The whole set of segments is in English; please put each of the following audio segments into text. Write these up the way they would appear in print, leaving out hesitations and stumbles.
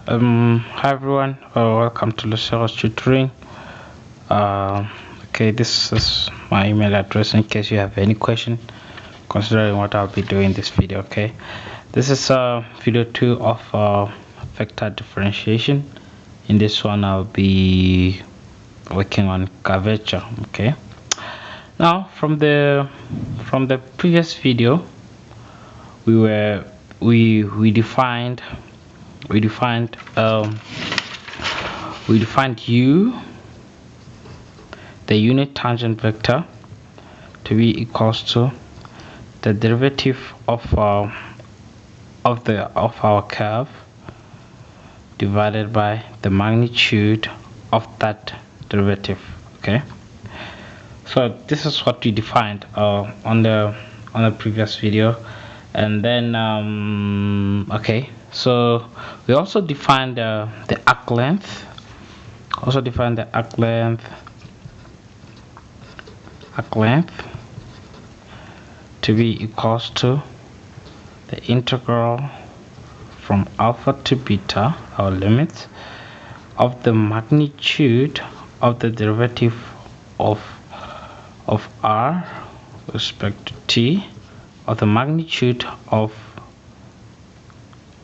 Hi everyone, welcome to Lucero's tutoring. Okay, this is my email address in case you have any question considering what I'll be doing this video. Okay, this is video 2 of vector differentiation. In this one I'll be working on curvature. Okay, now from the previous video we defined u, the unit tangent vector, to be equals to the derivative of our curve divided by the magnitude of that derivative. Okay, so this is what we defined on the previous video. And then okay, so we also defined the arc length, to be equals to the integral from alpha to beta, our limit, of the magnitude of the derivative of r with respect to t, of the magnitude of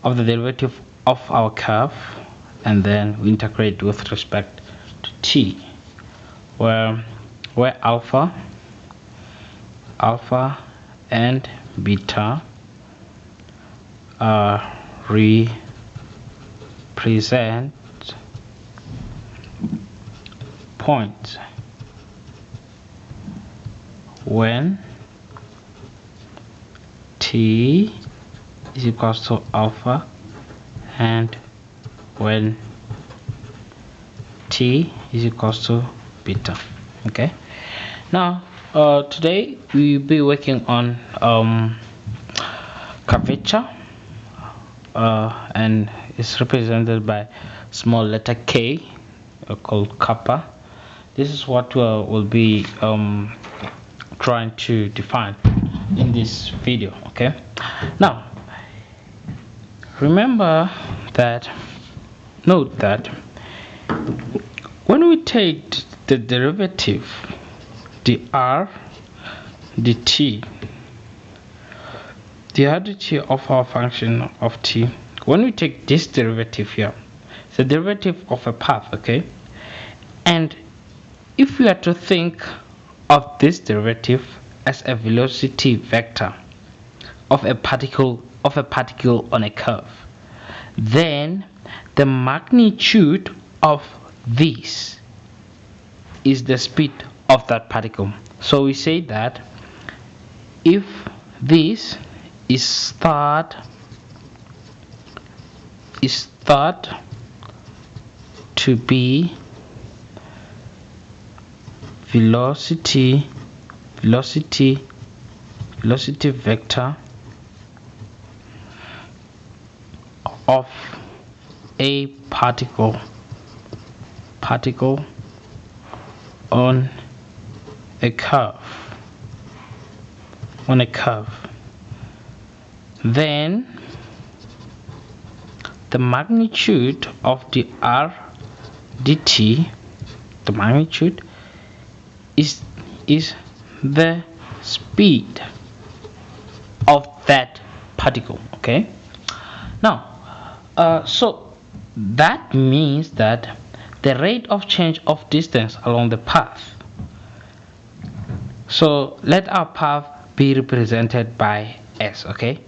the derivative of our curve, and then we integrate with respect to t, where alpha and beta represent points when t is equals to alpha and when t is equals to beta. Okay, now today we'll be working on curvature, and it's represented by small letter k, called kappa. This is what we'll be trying to define in this video. Okay, now note that when we take the derivative dr dt, the derivative of our function of t, when we take this derivative here, it's the derivative of a path. Okay, and if we are to think of this derivative as a velocity vector of a particle on a curve, then the magnitude of this is the speed of that particle. So we say that if this is thought to be velocity vector of a particle on a curve, then the magnitude of the r dt, the magnitude is the speed of that particle. Okay, now so that means that the rate of change of distance along the path, so let our path be represented by s. Okay,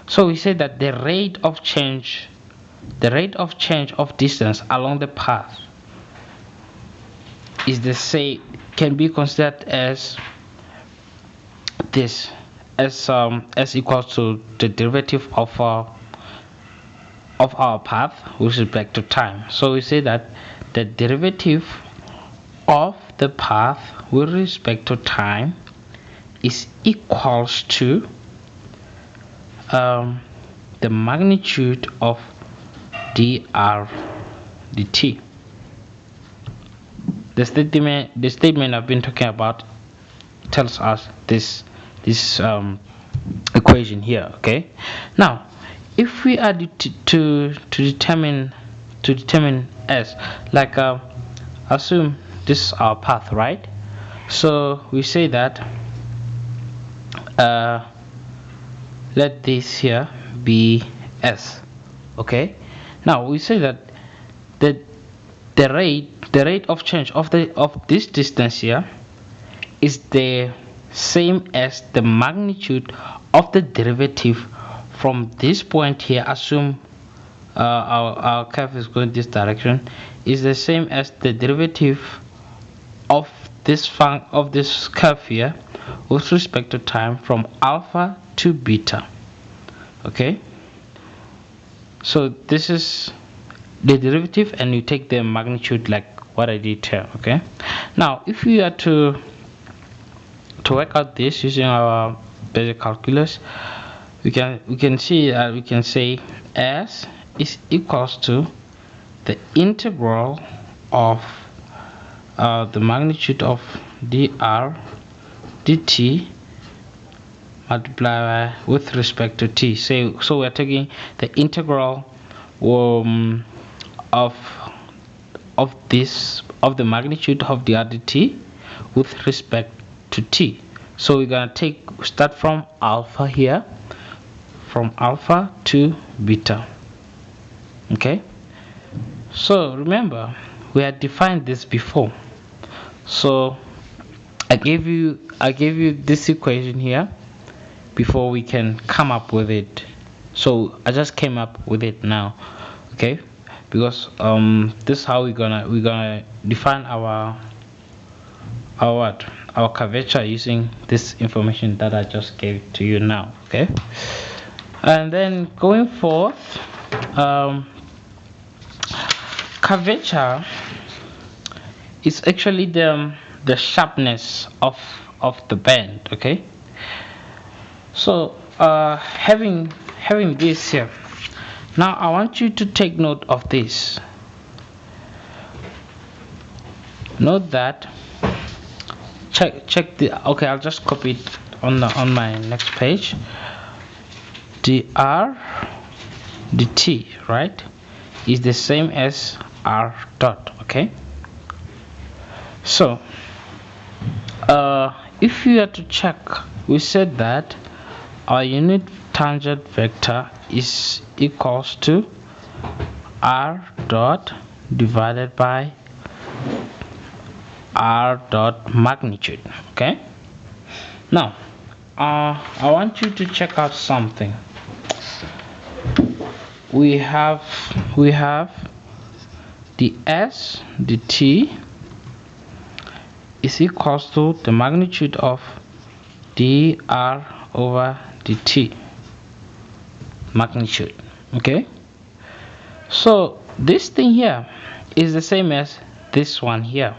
so we say that the rate of change of distance along the path is can be considered as this, as equals to the derivative of our path with respect to time. So we say that the derivative of the path with respect to time is equals to the magnitude of dr dt. The statement I've been talking about tells us this equation here. Okay, now if we are to determine to determine s. Like assume this is our path, right? So we say that let this here be s. Okay, now we say that the rate of change of this distance here is the same as the magnitude of the derivative from this point here. Assume our curve is going this direction, is the same as the derivative of this curve here with respect to time from alpha to beta. Okay, so this is the derivative and you take the magnitude like what I did here. Okay, now if we are to work out this using our basic calculus, we can say s is equals to the integral of the magnitude of dr dt multiplied with respect to t. So we're taking the integral of the magnitude of dr dt with respect to t. So we're gonna start from alpha here, from alpha to beta. Okay, so remember we had defined this before. So I gave you this equation here before we can come up with it. So I just came up with it now. Okay, because this is how we're gonna define our curvature using this information that I just gave to you now. Okay, and then going forth, curvature is actually the sharpness of the bend. Okay, so having this here, now I want you to take note of this. Note that check the, okay, I'll just copy it on my next page. dr dt, right, is the same as r dot. Okay, so if you are to check, we said that our unit tangent vector is equals to r dot divided by r dot magnitude. Okay, now I want you to check out something. We have the s dt is equals to the magnitude of dr over dt magnitude. Okay, so this thing here is the same as this one here,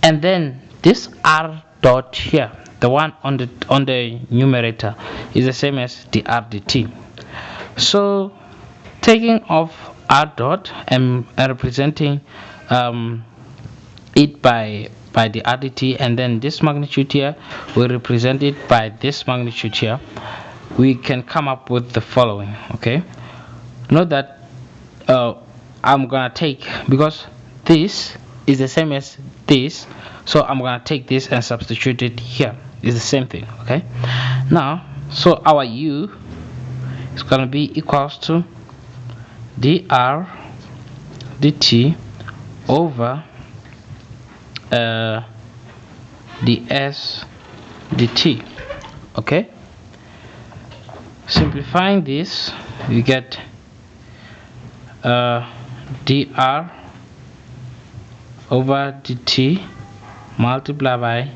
and then this r dot here, the one on the numerator, is the same as the r dt. So taking off r dot and representing it by the r dt, and then this magnitude here we represent it by this magnitude here, we can come up with the following. Okay, note that I'm gonna take, because this is the same as this, so I'm gonna take this and substitute it here. It's the same thing. Okay, now so our u is gonna be equals to dr dt over ds dt. Okay, simplifying this, we get dr over dt multiplied by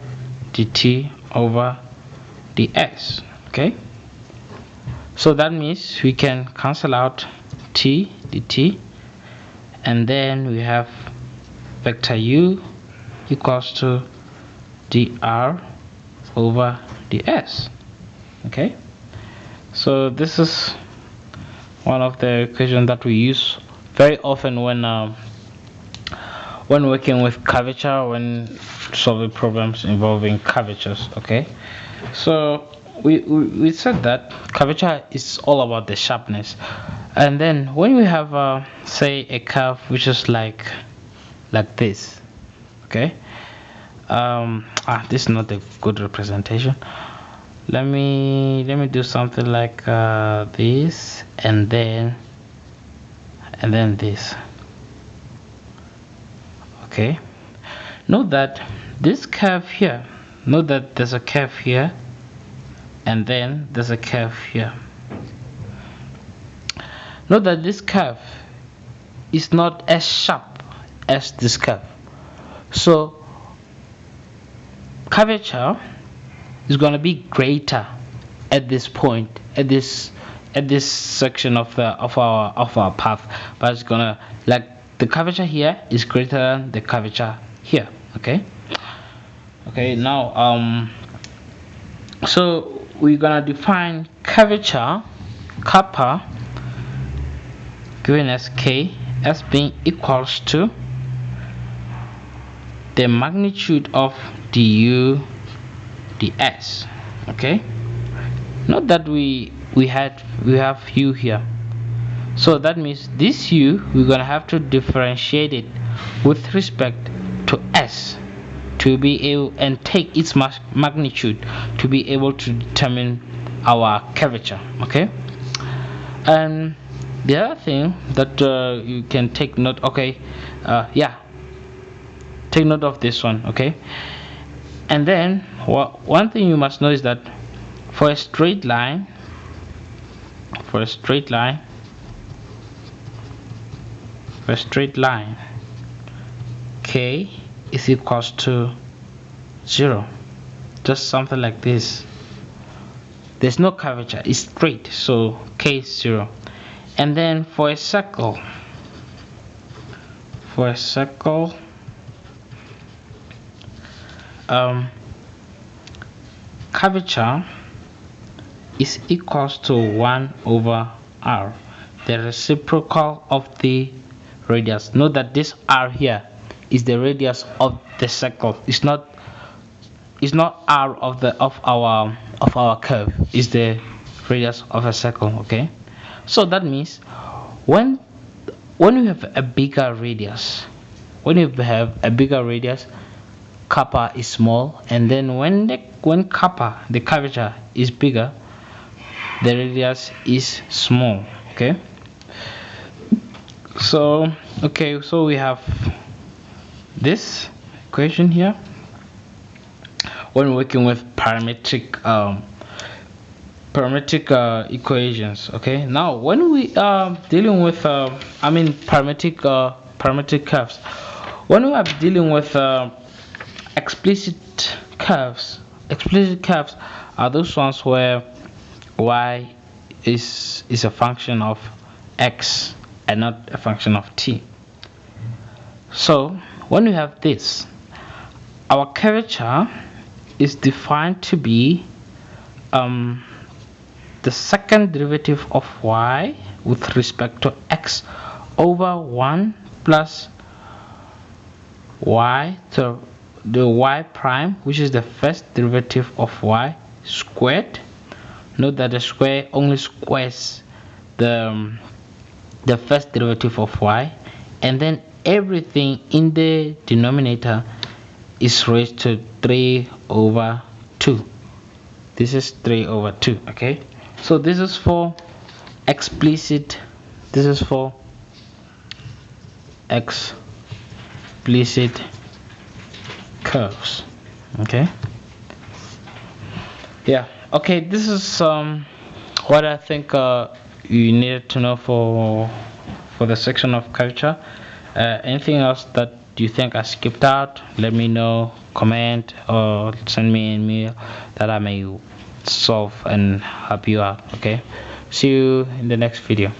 dt over ds. Okay, so that means we can cancel out t dt, and then we have vector u equals to dr over ds. Okay, so this is one of the equations that we use very often when working with curvature, when solving problems involving curvatures. Okay, so we said that curvature is all about the sharpness, and then when we have say a curve which is like this, okay. This is not a good representation. Let me do something like this, and then this. Okay, note that this curve here, note that there's a curve here, and then there's a curve here. Note that this curve is not as sharp as this curve, so curvature is going to be greater at this point, at this section of our path, but it's gonna, like, the curvature here is greater than the curvature here. Okay, now so we're gonna define curvature kappa given as k as being equals to the magnitude of du ds. Okay, note that we have u here, so that means this u we're gonna have to differentiate it with respect to s to be able, and take its magnitude to be able to determine our curvature. Okay, and the other thing that you can take note, okay, take note of this one. Okay, and then one thing you must know is that for a straight line, k is equals to 0, just something like this. There's no curvature, it's straight, so k is 0. And then for a circle, curvature is equals to 1 over r, the reciprocal of the radius. Note that this r here is the radius of the circle. It's not r of our curve. It's the radius of a circle. Okay, so that means when you have a bigger radius, kappa is small, and then when kappa, the curvature, is bigger, the radius is small. Okay, so we have this equation here when working with parametric equations. Okay, now when we are dealing with parametric curves, when we are dealing with explicit curves are those ones where y is a function of x and not a function of t. So when we have this, our curvature is defined to be the second derivative of y with respect to x over 1 plus y to the y prime, which is the first derivative of y squared. Note that the square only squares the first derivative of y, and then everything in the denominator is raised to 3 over 2. This is 3 over 2. Okay, so this is for explicit curves. Okay, yeah, okay, this is what I think you needed to know for the section of curvature. Anything else that you think I skipped out, let me know, comment, or send me an email that I may solve and help you out. Okay, see you in the next video.